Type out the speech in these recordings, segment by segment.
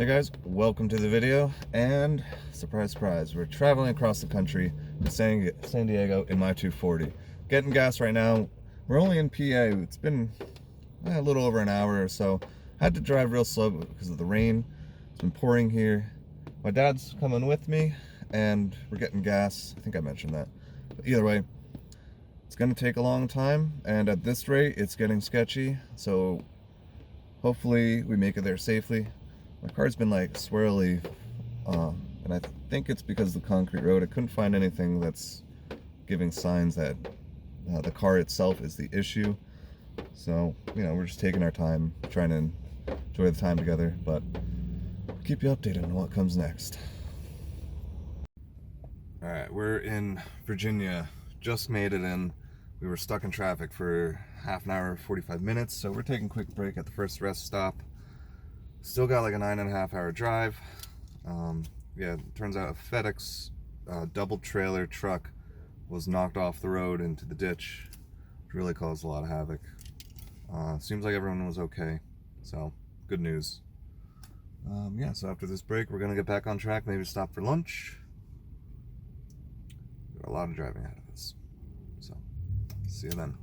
Hey guys, welcome to the video, and surprise, surprise, we're traveling across the country to San Diego in my 240. Getting gas right now. We're only in PA. It's been a little over an hour or so. I had to drive real slow because of the rain. It's been pouring here. My dad's coming with me, and we're getting gas. I think I mentioned that. But either way, it's gonna take a long time, and at this rate, it's getting sketchy. So hopefully we make it there safely. My car's been like swirly, and I think it's because of the concrete road. I couldn't find anything that's giving signs that the car itself is the issue. So, you know, we're just taking our time, trying to enjoy the time together, but I'll keep you updated on what comes next. Alright, we're in Virginia, just made it in. We were stuck in traffic for half an hour, 45 minutes, so we're taking a quick break at the first rest stop. Still got like a 9.5 hour drive. Yeah, it turns out a FedEx double trailer truck was knocked off the road into the ditch, which really caused a lot of havoc. Seems like everyone was okay, so good news. Yeah, so after this break, we're gonna get back on track, maybe stop for lunch. Got a lot of driving ahead of us, so see you then.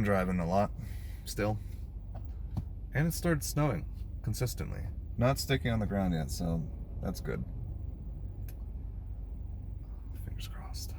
Driving a lot still, and it started snowing consistently, not sticking on the ground yet, so that's good. Fingers crossed.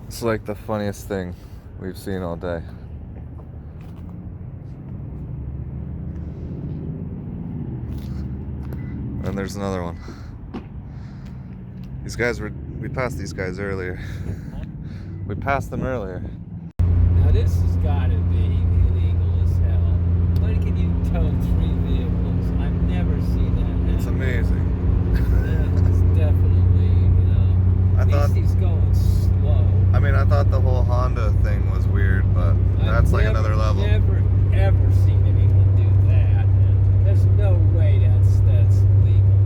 It's like the funniest thing we've seen all day. And there's another one. These guys we passed these guys earlier. We passed them earlier. Now this has got to be illegal as hell. Why can you tow 3 vehicles? I've never seen that. It's amazing. It's definitely, you know. I thought he's going slow. I mean, I thought the whole Honda thing was weird, but that's like another level. I've never ever seen anyone do that. And there's no way that's legal.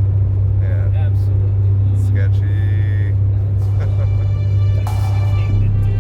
Yeah. Absolutely not. Sketchy. That's the thing to do.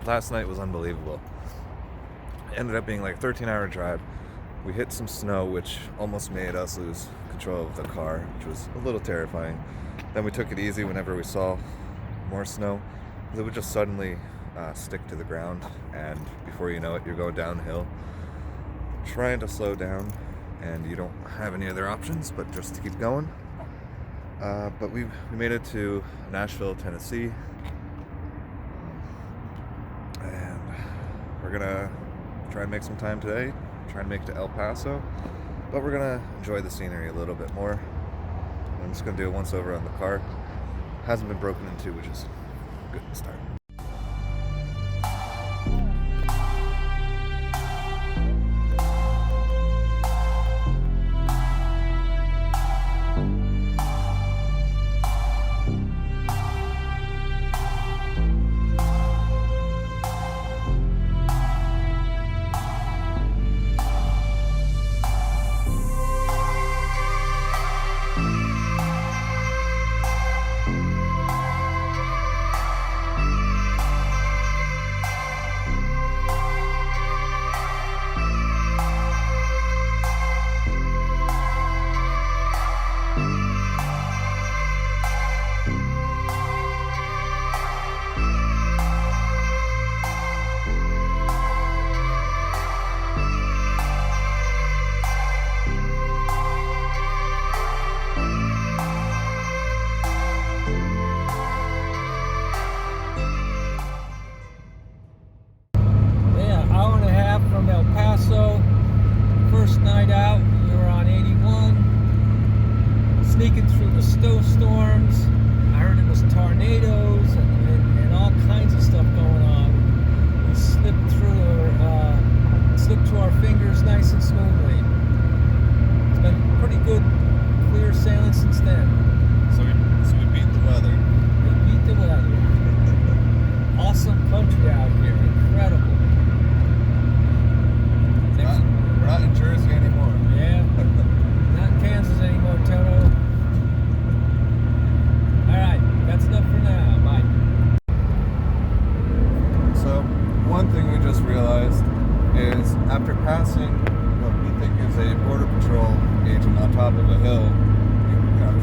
last night was unbelievable. It ended up being like a 13-hour drive. We hit some snow, which almost made us lose control of the car, which was a little terrifying. Then we took it easy whenever we saw more snow. It would just suddenly stick to the ground, and before you know it, you're going downhill, trying to slow down, and you don't have any other options but just to keep going. But we made it to Nashville, Tennessee, and we're gonna try and make some time today, try and make it to El Paso, but we're gonna enjoy the scenery a little bit more. I'm just gonna do a once over on the car. Hasn't been broken into, which is good to start. First night out, we were on 81, sneaking through the snowstorms. I heard it was tornadoes and all kinds of stuff going on. We slipped through our fingers nice and smoothly. It's been pretty good, clear sailing since then. So we beat the weather. We beat the weather. Awesome country out here, incredible. We're not in Jersey anymore. Yeah, not in Kansas anymore, Toto. Alright, that's enough for now. Bye. So, one thing we just realized is after passing what we think is a Border Patrol agent on top of a hill,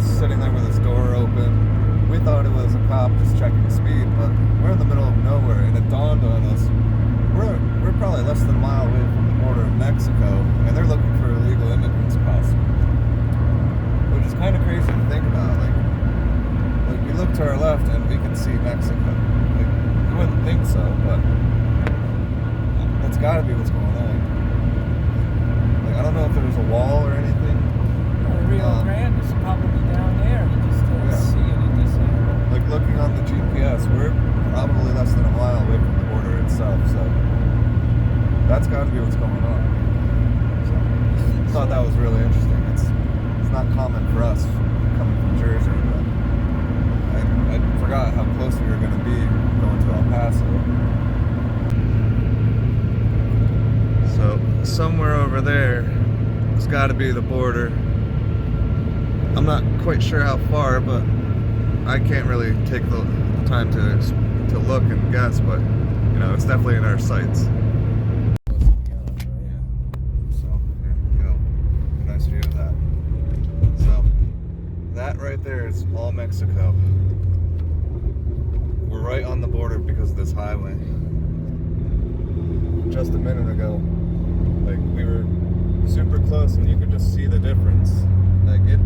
sitting there with his door open, we thought it was a cop just checking speed, but we're in the middle of nowhere, and it dawned on us, we're probably less than a mile away from the border of Mexico, and they're looking for illegal immigrants possibly. Which is kind of crazy to think about. Like we look to our left and we can see Mexico. Like, you wouldn't think so, but that's got to be what's going on. Like, I don't know if there was a wall or anything. Rio Grande is probably down there. You just don't see it at this angle. Like, looking on the GPS, we're probably less than a mile away from the border itself, so that's got to be what's going on. So, I thought that was really interesting. It's not common for us coming from Jersey, but I forgot how close we were going to be going to El Paso. So somewhere over there, it's got to be the border. I'm not quite sure how far, but I can't really take the time to look and guess, but you know, it's definitely in our sights. So there we go. Nice view of that. So that right there is all Mexico. We're right on the border because of this highway. Just a minute ago, like, we were super close and you could just see the difference. Like, it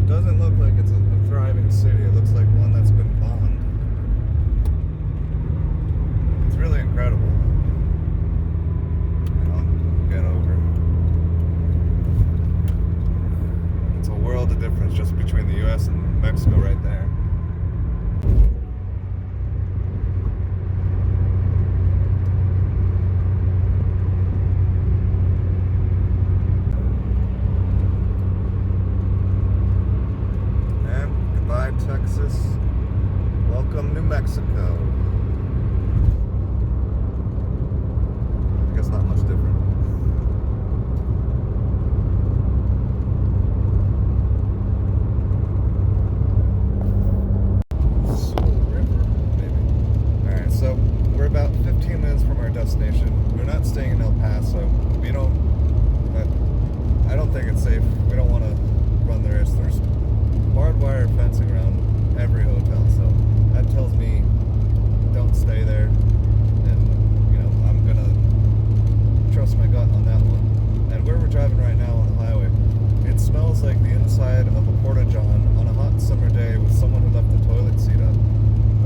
doesn't look like it's a thriving city. It looks like one that's been bombed. It's really incredible. I'll get over. It's a world of difference just between the US and Mexico right there. Texas. destination. We're not staying in El Paso. We don't. I don't think it's safe. We don't want to run the risk. There's barbed wire fencing around every hotel, so that tells me don't stay there. And you know, I'm gonna trust my gut on that one. And where we're driving right now on the highway, it smells like the inside of a porta-john on a hot summer day with someone who left the toilet seat up.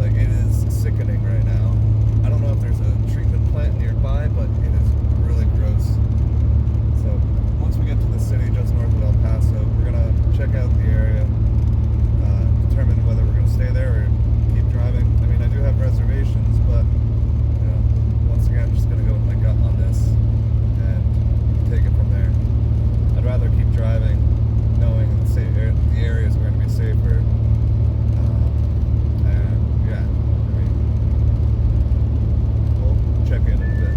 Like, it is sickening right now. I don't know if there's a treatment plant nearby, but it is really gross. So once we get to the city just north of El Paso, we're gonna check out the area, determine whether we're gonna stay there or keep driving. I mean, I do have reservations, but you know, once again, I'm just gonna go with my gut on this and take it from there. I'd rather keep driving, knowing the areas are going to be safer. And yeah, I mean, we'll check in a bit.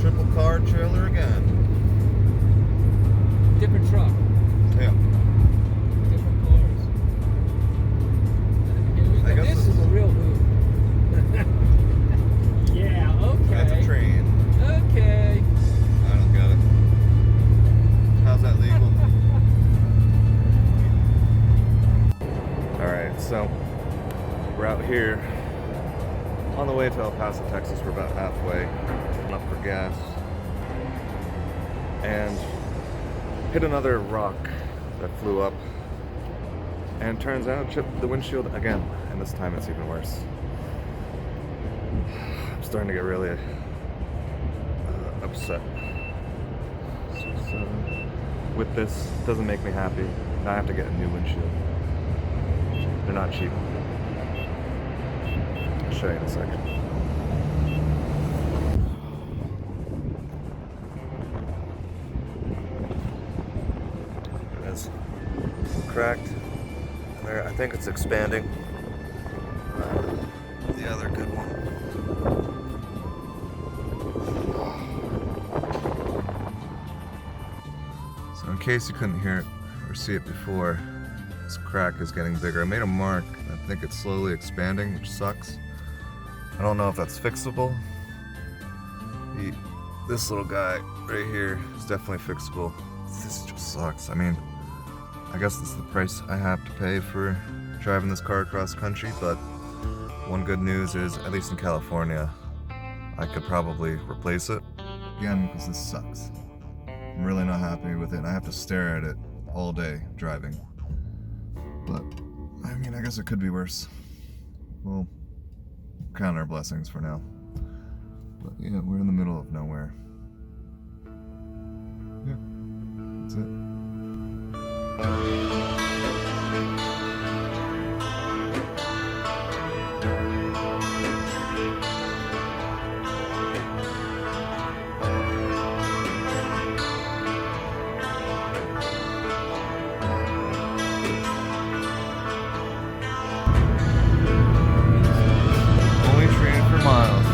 Triple car trailer again. Different truck. Yeah. Different cars. I guess This is a real move. Yeah, okay. That's a train. Okay. I don't get it. How's that legal? Alright, so we're out here on the way to El Paso, Texas. We're about halfway. Up for gas. And hit another rock that flew up. And turns out chipped the windshield again. And this time it's even worse. I'm starting to get really upset. So, with this, it doesn't make me happy. Now I have to get a new windshield. They're not cheap. I'll show you in a second. It is cracked. There, I think it's expanding. The other good one. So in case you couldn't hear it or see it before, this crack is getting bigger. I made a mark. I think it's slowly expanding, which sucks. I don't know if that's fixable. This little guy right here is definitely fixable. This just sucks. I mean, I guess this is the price I have to pay for driving this car across country, but one good news is, at least in California, I could probably replace it. Again, because this sucks. I'm really not happy with it. I have to stare at it all day driving. But, I mean, I guess it could be worse. We'll count our blessings for now. But yeah, we're in the middle of nowhere. Yeah, that's it. Only train for miles.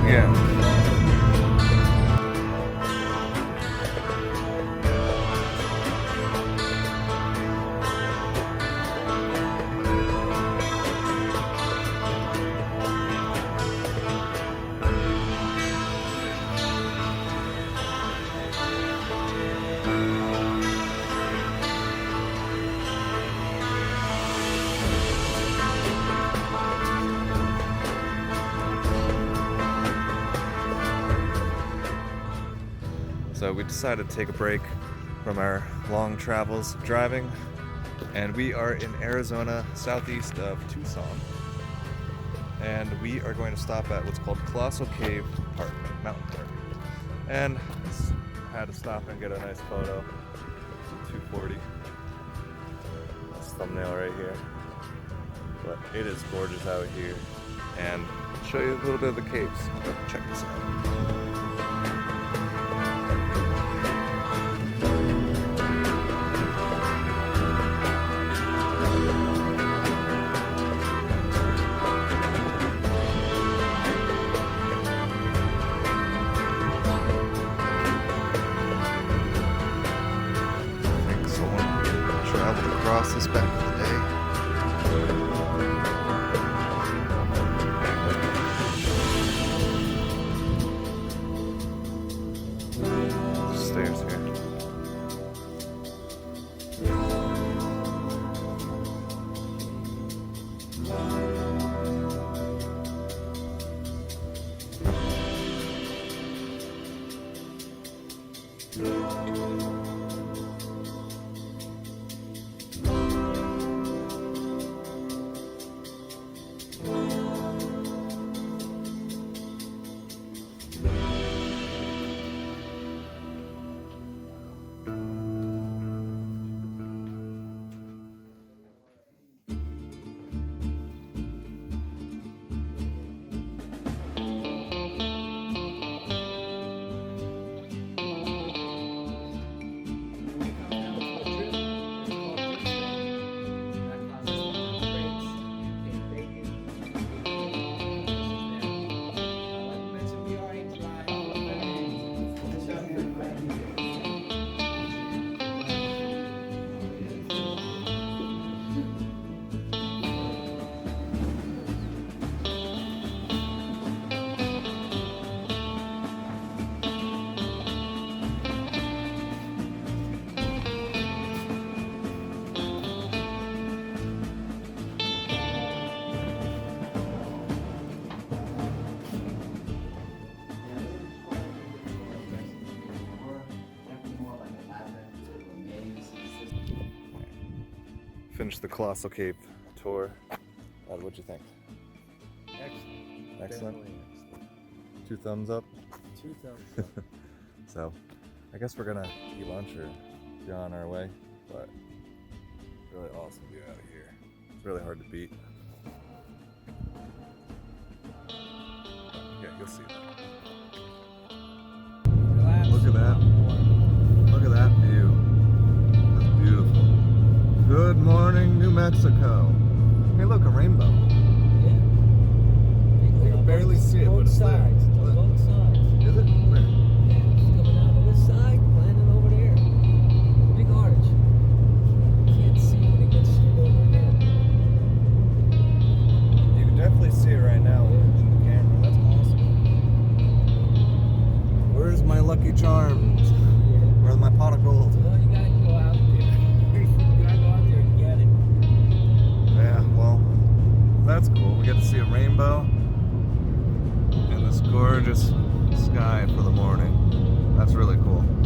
Yeah. So we decided to take a break from our long travels of driving, and we are in Arizona, southeast of Tucson, and we are going to stop at what's called Colossal Cave Park, Mountain Park, and had to stop and get a nice photo. 240. That's thumbnail right here. But it is gorgeous out here. And I'll show you a little bit of the capes. Check this out. Across this back in the day. Stairs here. Finished the Colossal Cape tour. What'd you think? Excellent. Excellent. Definitely excellent. 2 thumbs up. 2 thumbs up. So, I guess we're gonna eat lunch or be on our way. But really awesome view out of here. It's really hard to beat. Yeah, you'll see that. Relax. Look at that. Look at that view. That's beautiful. Good morning, New Mexico. Hey, look, a rainbow. Yeah. You can barely see it, but Both it's there. sides. It's on both sides. Is it? Where? Yeah, it's coming out of this side, landing over there. Big arch. Can't see when it gets straight over here. You can definitely see it right now in the camera. That's awesome. Where's my Lucky Charms? Yeah. Where's my pot of gold? Well, you gotta go out there. You gotta go out there and get it. Yeah, well, that's cool. We get to see a rainbow and this gorgeous sky for the morning. That's really cool. I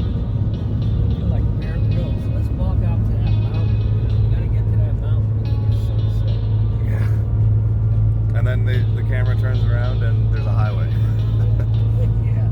feel like Bear Grylls. Let's walk out to that mountain. We gotta get to that mountain before sunset. Yeah. And then the camera turns around and there's a highway. Yeah.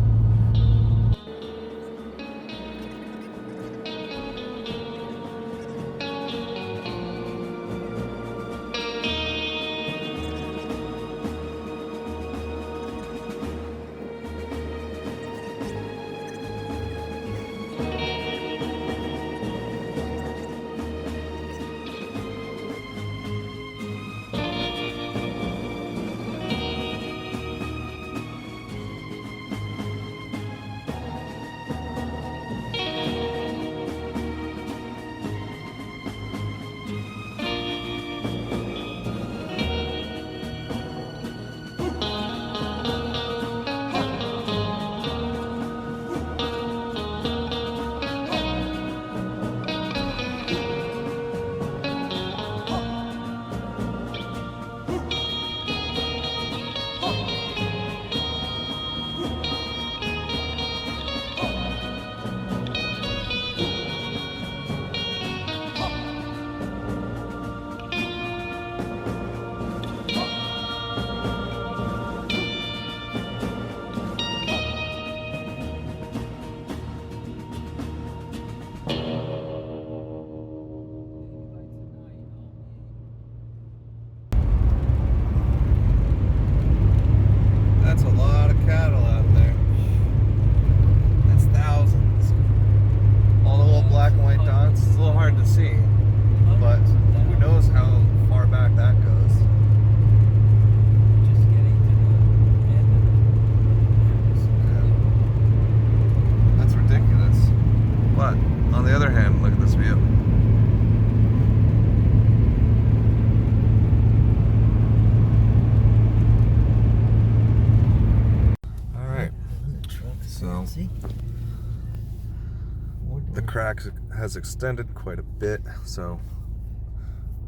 crack has extended quite a bit, so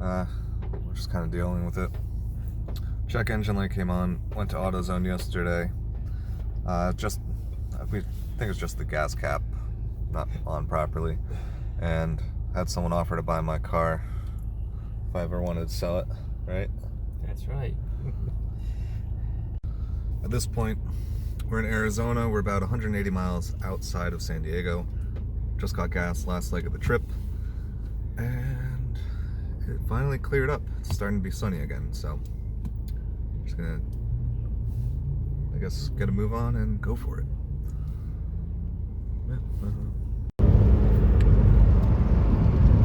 we're just kind of dealing with it. Check engine light came on, went to AutoZone yesterday. We think it's just the gas cap not on properly, and had someone offer to buy my car if I ever wanted to sell it, right? That's right. At this point, we're in Arizona. We're about 180 miles outside of San Diego. Just got gas last leg of the trip, and it finally cleared up. It's starting to be sunny again, so I'm just gonna, I guess, get a move on and go for it.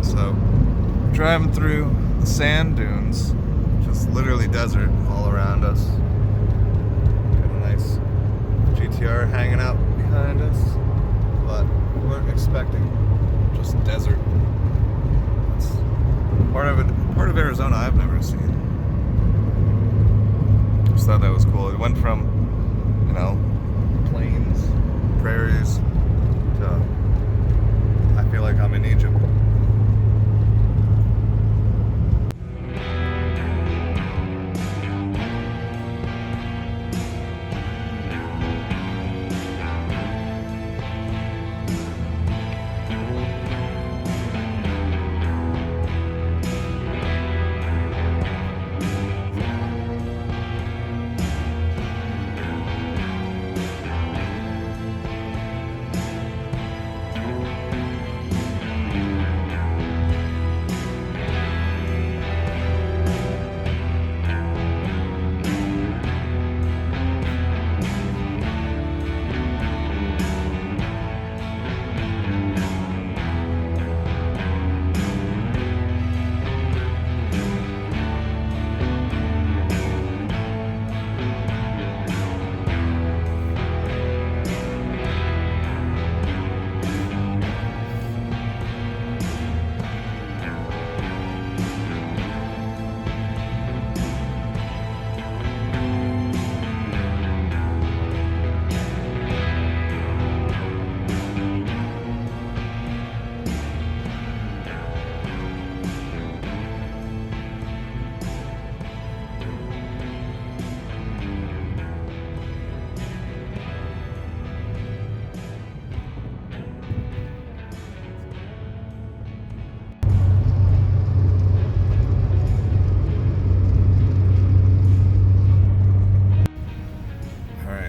So, driving through the sand dunes, just literally desert all around us. Got a nice GTR hanging out behind us, but we're expecting just desert. It's part of Arizona I've never seen. Just thought that was cool. It went from, you know, plains, prairies, to I feel like I'm in Egypt.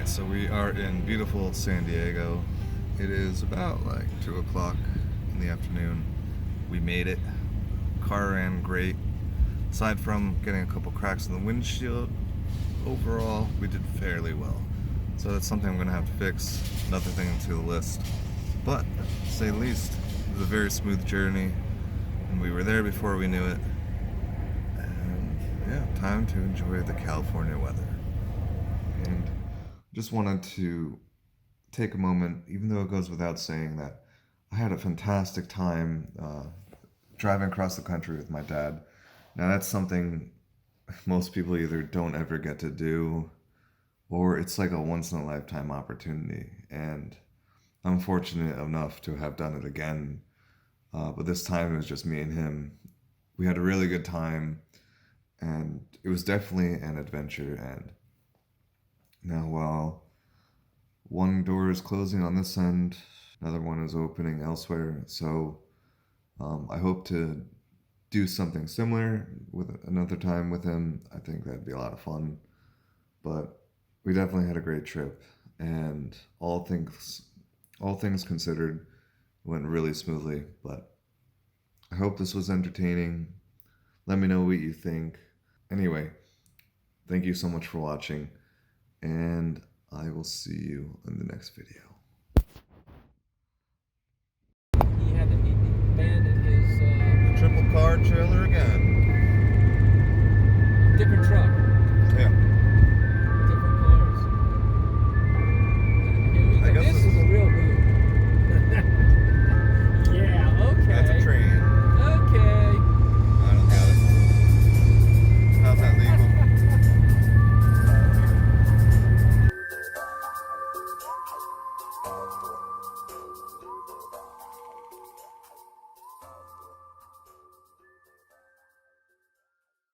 So we are in beautiful San Diego. It is about like 2 o'clock in the afternoon. We made it. Car ran great. Aside from getting a couple cracks in the windshield, overall we did fairly well. So that's something I'm gonna have to fix. Another thing to the list. But to say the least, it was a very smooth journey, and we were there before we knew it. And yeah, time to enjoy the California weather. And just wanted to take a moment, even though it goes without saying, that I had a fantastic time driving across the country with my dad. Now that's something most people either don't ever get to do, or it's like a once in a lifetime opportunity. And I'm fortunate enough to have done it again. But this time it was just me and him. We had a really good time, and it was definitely an adventure. And now, while one door is closing on this end, another one is opening elsewhere. So I hope to do something similar with another time with him. I think that'd be a lot of fun. But we definitely had a great trip, and all things considered, went really smoothly. But I hope this was entertaining. Let me know what you think. Anyway, thank you so much for watching, and I will see you in the next video. He had to abandon his The triple car trailer again.